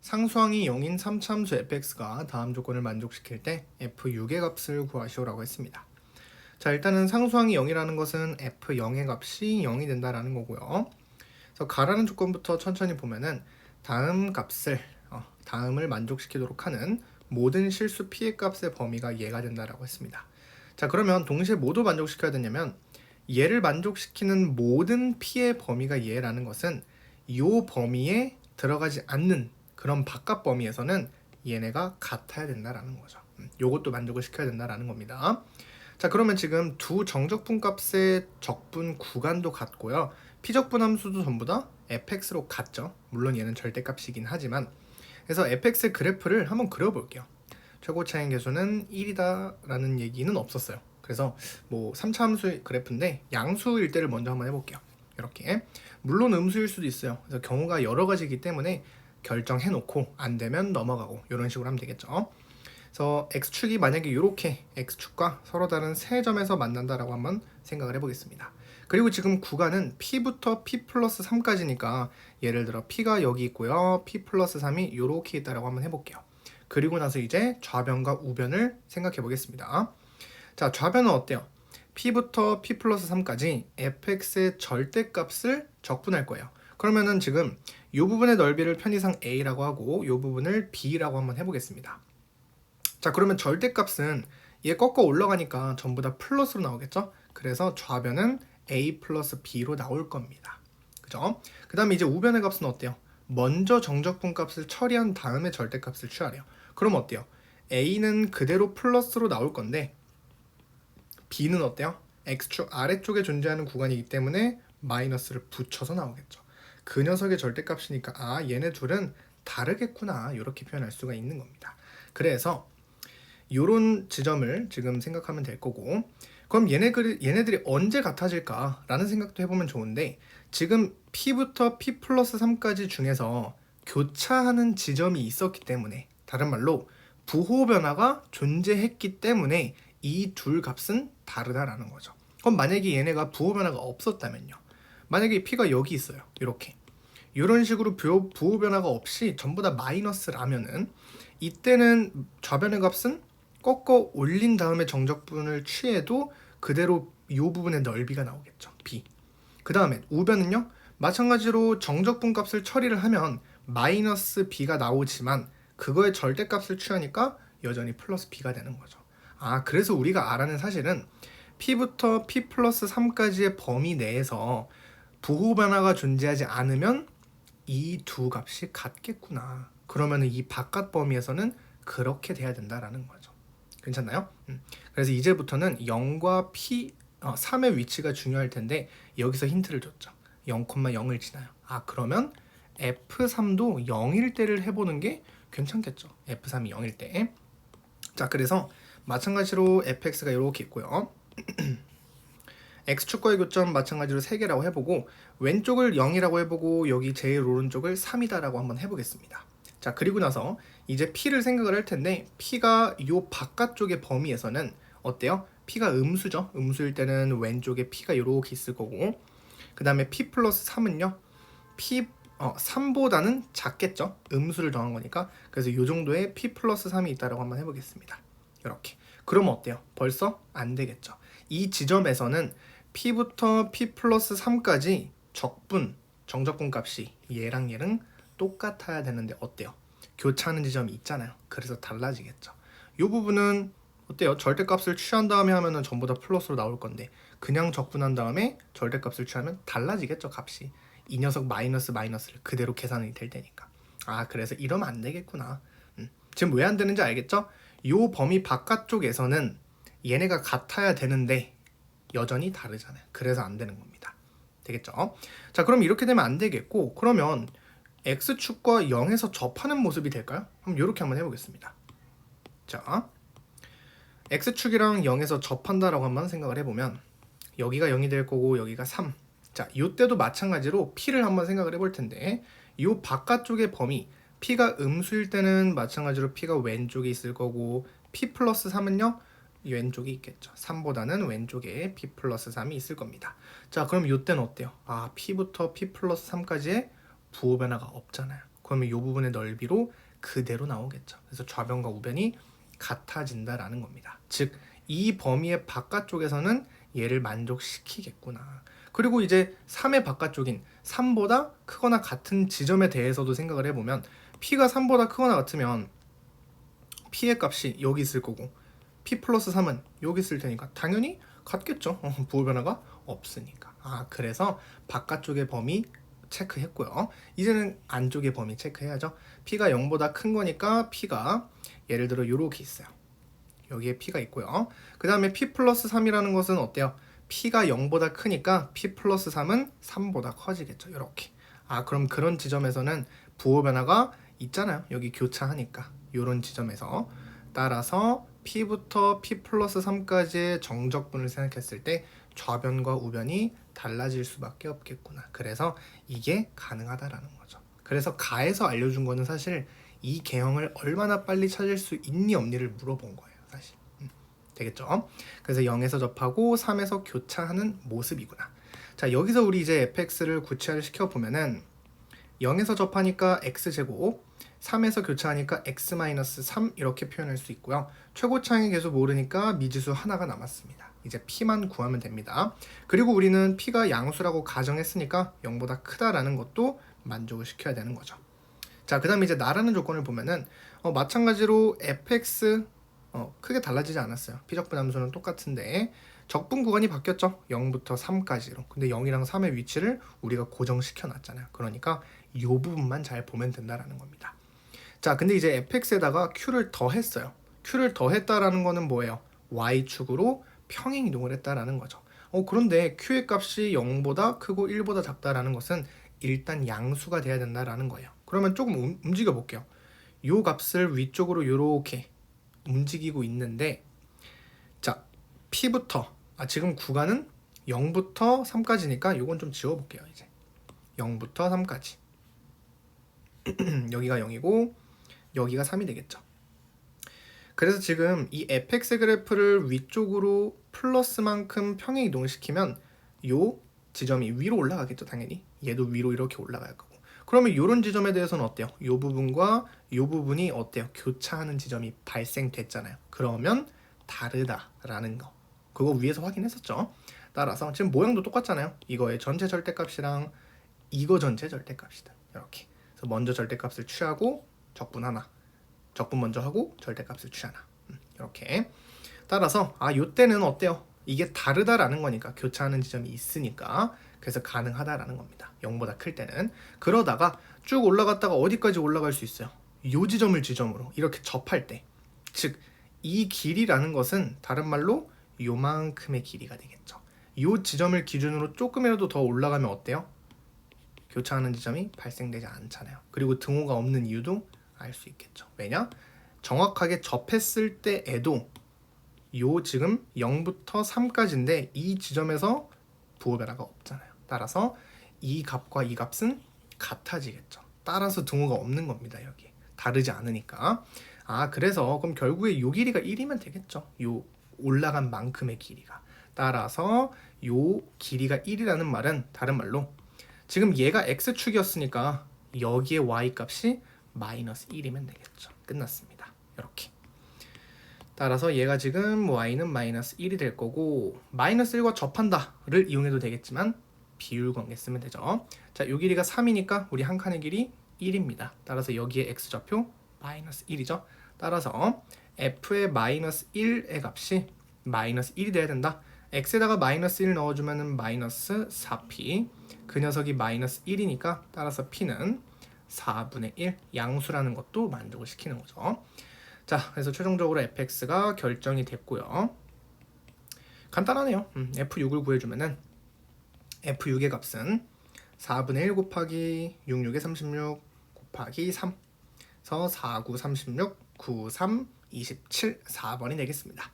상수항이 0인 3차함수 fx가 다음 조건을 만족시킬 때 f6의 값을 구하시오라고 했습니다. 자, 일단은 상수항이 0이라는 것은 f0의 값이 0이 된다라는 거고요. 그래서 가라는 조건부터 천천히 보면은 다음을 만족시키도록 하는 모든 실수 p의 값의 범위가 얘가 된다라고 했습니다. 자, 그러면 동시에 모두 만족시켜야 되냐면 얘를 만족시키는 모든 p의 범위가 얘라는 것은 이 범위에 들어가지 않는 그런 바깥 범위에서는 얘네가 같아야 된다라는 거죠. 요것도 만족을 시켜야 된다라는 겁니다. 자, 그러면 지금 두 정적분 값의 적분 구간도 같고요. 피적분 함수도 전부 다 fx로 같죠. 물론 얘는 절대값이긴 하지만. 그래서 fx의 그래프를 한번 그려볼게요. 최고 차행 계수는 1이다 라는 얘기는 없었어요. 그래서 뭐 3차 함수 그래프인데 양수일 때를 먼저 한번 해볼게요. 이렇게. 물론 음수일 수도 있어요. 그래서 경우가 여러 가지이기 때문에 결정해 놓고 안 되면 넘어가고 이런 식으로 하면 되겠죠. 그래서 x축이 만약에 이렇게 x축과 서로 다른 세 점에서 만난다라고 한번 생각을 해보겠습니다. 그리고 지금 구간은 p부터 p 플러스 3까지니까 예를 들어 p가 여기 있고요. p 플러스 3이 이렇게 있다라고 한번 해볼게요. 그리고 나서 이제 좌변과 우변을 생각해 보겠습니다. 자, 좌변은 어때요? p부터 p 플러스 3까지 fx의 절대값을 적분할 거예요. 그러면은 지금 이 부분의 넓이를 편의상 a라고 하고 이 부분을 b라고 한번 해보겠습니다. 자, 그러면 절대값은 얘 꺾어 올라가니까 전부 다 플러스로 나오겠죠? 그래서 좌변은 a 플러스 b로 나올 겁니다. 그죠? 그 다음에 이제 우변의 값은 어때요? 먼저 정적분 값을 처리한 다음에 절대값을 취하래요. 그럼 어때요? a는 그대로 플러스로 나올 건데 b는 어때요? x축 아래쪽에 존재하는 구간이기 때문에 마이너스를 붙여서 나오겠죠. 그 녀석의 절대값이니까 아, 얘네 둘은 다르겠구나 이렇게 표현할 수가 있는 겁니다. 그래서 이런 지점을 지금 생각하면 될 거고, 그럼 얘네들이 언제 같아질까 라는 생각도 해보면 좋은데, 지금 p부터 p 플러스 3까지 중에서 교차하는 지점이 있었기 때문에, 다른 말로 부호 변화가 존재했기 때문에 이 둘 값은 다르다라는 거죠. 그럼 만약에 얘네가 부호 변화가 없었다면요, 만약에 p가 여기 있어요, 이렇게 이런 식으로 부호 변화가 없이 전부 다 마이너스라면은 이때는 좌변의 값은 꺾어 올린 다음에 정적분을 취해도 그대로 이 부분의 넓이가 나오겠죠. b. 그 다음에 우변은요, 마찬가지로 정적분 값을 처리를 하면 마이너스 b가 나오지만 그거의 절대값을 취하니까 여전히 플러스 b가 되는 거죠. 아, 그래서 우리가 알아낸 사실은 p부터 p 플러스 3까지의 범위 내에서 부호 변화가 존재하지 않으면 이 두 값이 같겠구나. 그러면 이 바깥 범위에서는 그렇게 돼야 된다라는 거죠. 괜찮나요? 그래서 이제부터는 0과 p 3의 위치가 중요할 텐데 여기서 힌트를 줬죠. 0,0을 지나요. 아, 그러면 f3도 0일 때를 해보는 게 괜찮겠죠. f3이 0일 때. 자, 그래서 마찬가지로 fx가 이렇게 있고요. x축과의 교점 마찬가지로 3개라고 해보고 왼쪽을 0이라고 해보고 여기 제일 오른쪽을 3이다라고 한번 해보겠습니다. 자, 그리고 나서 이제 p를 생각을 할 텐데 p가 요 바깥쪽의 범위에서는 어때요? p가 음수죠. 음수일 때는 왼쪽에 p가 이렇게 있을 거고, 그 다음에 p 플러스 3은요 3보다는 작겠죠. 음수를 더한 거니까. 그래서 이 정도의 p 플러스 3이 있다라고 한번 해보겠습니다. 이렇게. 그러면 어때요? 벌써 안 되겠죠. 이 지점에서는 p부터 p 플러스 3까지 정적분 값이 얘랑 똑같아야 되는데 어때요? 교차하는 지점이 있잖아요. 그래서 달라지겠죠. 이 부분은 어때요? 절대값을 취한 다음에 하면은 전부 다 플러스로 나올 건데 그냥 적분한 다음에 절대값을 취하면 달라지겠죠, 값이. 이 녀석 마이너스를 그대로 계산이 될 테니까. 아, 그래서 이러면 안 되겠구나. 지금 왜 안 되는지 알겠죠? 이 범위 바깥쪽에서는 얘네가 같아야 되는데 여전히 다르잖아요. 그래서 안 되는 겁니다. 되겠죠? 자, 그럼 이렇게 되면 안 되겠고, 그러면 x축과 0에서 접하는 모습이 될까요? 그럼 이렇게 한번 해보겠습니다. 자, x축이랑 0에서 접한다라고 한번 생각을 해보면 여기가 0이 될 거고 여기가 3. 자, 이때도 마찬가지로 p를 한번 생각을 해볼 텐데 이 바깥쪽의 범위 p가 음수일 때는 마찬가지로 p가 왼쪽에 있을 거고 p 플러스 3은요 왼쪽에 있겠죠. 3보다는 왼쪽에 p 플러스 3이 있을 겁니다. 자, 그럼 이때는 어때요? 아, p부터 p 플러스 3까지의 부호 변화가 없잖아요. 그러면 이 부분의 넓이로 그대로 나오겠죠. 그래서 좌변과 우변이 같아진다라는 겁니다. 즉, 이 범위의 바깥쪽에서는 얘를 만족시키겠구나. 그리고 이제 3의 바깥쪽인 3보다 크거나 같은 지점에 대해서도 생각을 해보면 P가 3보다 크거나 같으면 P의 값이 여기 있을 거고 P 플러스 3은 여기 있을 테니까 당연히 같겠죠. 부호 변화가 없으니까. 그래서 바깥쪽의 범위 체크했고요. 이제는 안쪽의 범위 체크해야죠. P가 0보다 큰 거니까 P가 예를 들어 요렇게 있어요. 여기에 P가 있고요. 그 다음에 P 플러스 3이라는 것은 어때요? P가 0보다 크니까 P 플러스 3은 3보다 커지겠죠. 이렇게. 그럼 그런 지점에서는 부호 변화가 있잖아요. 여기 교차하니까. 이런 지점에서. 따라서 P부터 P 플러스 3까지의 정적분을 생각했을 때 좌변과 우변이 달라질 수밖에 없겠구나. 그래서 이게 가능하다라는 거죠. 그래서 가에서 알려준 거는 사실 이 개형을 얼마나 빨리 찾을 수 있니 없니를 물어본 거예요. 사실. 되겠죠? 그래서 0에서 접하고 3에서 교차하는 모습이구나. 자, 여기서 우리 이제 fx를 구체화를 시켜보면은 0에서 접하니까 x제곱, 3에서 교차하니까 x-3 이렇게 표현할 수 있고요. 최고차항이 계속 모르니까 미지수 하나가 남았습니다. 이제 p만 구하면 됩니다. 그리고 우리는 p가 양수라고 가정했으니까 0보다 크다라는 것도 만족을 시켜야 되는 거죠. 자, 그 다음에 이제 나라는 조건을 보면은 마찬가지로 fx 크게 달라지지 않았어요. 피적분 함수는 똑같은데 적분 구간이 바뀌었죠. 0부터 3까지로. 근데 0이랑 3의 위치를 우리가 고정시켜 놨잖아요. 그러니까 이 부분만 잘 보면 된다라는 겁니다. 자, 근데 이제 fx에다가 q를 더했어요. q를 더했다라는 거는 뭐예요? y축으로 평행 이동을 했다라는 거죠. 그런데 q의 값이 0보다 크고 1보다 작다라는 것은 일단 양수가 돼야 된다라는 거예요. 그러면 조금 움직여 볼게요. 요 값을 위쪽으로 이렇게 움직이고 있는데, 자, P부터 지금 구간은 0부터 3까지니까 요건 좀 지워볼게요. 이제 0부터 3까지 여기가 0이고 여기가 3이 되겠죠. 그래서 지금 이 fx 그래프를 위쪽으로 플러스만큼 평행 이동을 시키면 요 지점이 위로 올라가겠죠. 당연히 얘도 위로 이렇게 올라갈 거고. 그러면 이런 지점에 대해서는 어때요? 이 부분과 이 부분이 어때요? 교차하는 지점이 발생됐잖아요. 그러면 다르다라는 거. 그거 위에서 확인했었죠. 따라서 지금 모양도 똑같잖아요. 이거의 전체 절대값이랑 이거 전체 절대값이다. 이렇게. 그래서 먼저 절대값을 취하고 적분 하나. 적분 먼저 하고 절대값을 취하나. 이렇게. 따라서 요때는 어때요? 이게 다르다라는 거니까 교차하는 지점이 있으니까 그래서 가능하다라는 겁니다. 0보다 클 때는. 그러다가 쭉 올라갔다가 어디까지 올라갈 수 있어요? 요 지점을 지점으로 이렇게 접할 때. 즉, 이 길이라는 것은 다른 말로 요만큼의 길이가 되겠죠. 요 지점을 기준으로 조금이라도 더 올라가면 어때요? 교차하는 지점이 발생되지 않잖아요. 그리고 등호가 없는 이유도 알 수 있겠죠. 왜냐? 정확하게 접했을 때에도 요 지금 0부터 3까지인데 이 지점에서 부호 변화가 없잖아요. 따라서 이 값과 이 값은 같아지겠죠. 따라서 등호가 없는 겁니다. 여기 다르지 않으니까. 그래서 그럼 결국에 요 길이가 1이면 되겠죠. 요 올라간 만큼의 길이가. 따라서 요 길이가 1이라는 말은 다른 말로 지금 얘가 x축이었으니까 여기에 y 값이 마이너스 1이면 되겠죠. 끝났습니다. 이렇게. 따라서 얘가 지금 y는 마이너스 1이 될 거고 마이너스 1과 접한다를 이용해도 되겠지만 비율 관계 쓰면 되죠. 자, 요 길이가 3이니까 우리 한 칸의 길이 1입니다. 따라서 여기에 x좌표 마이너스 1이죠. 따라서 f의 마이너스 1의 값이 마이너스 1이 돼야 된다. x에다가 마이너스 1 넣어주면 마이너스 4p. 그 녀석이 마이너스 1이니까 따라서 p는 4분의 1 양수라는 것도 만족을 시키는 거죠. 자, 그래서 최종적으로 fx가 결정이 됐고요. 간단하네요. f6을 구해주면은 f6의 값은 4분의 1 곱하기 6, 6에 36 곱하기 3 그래서 4, 9, 36, 9, 3, 27, 4번이 되겠습니다.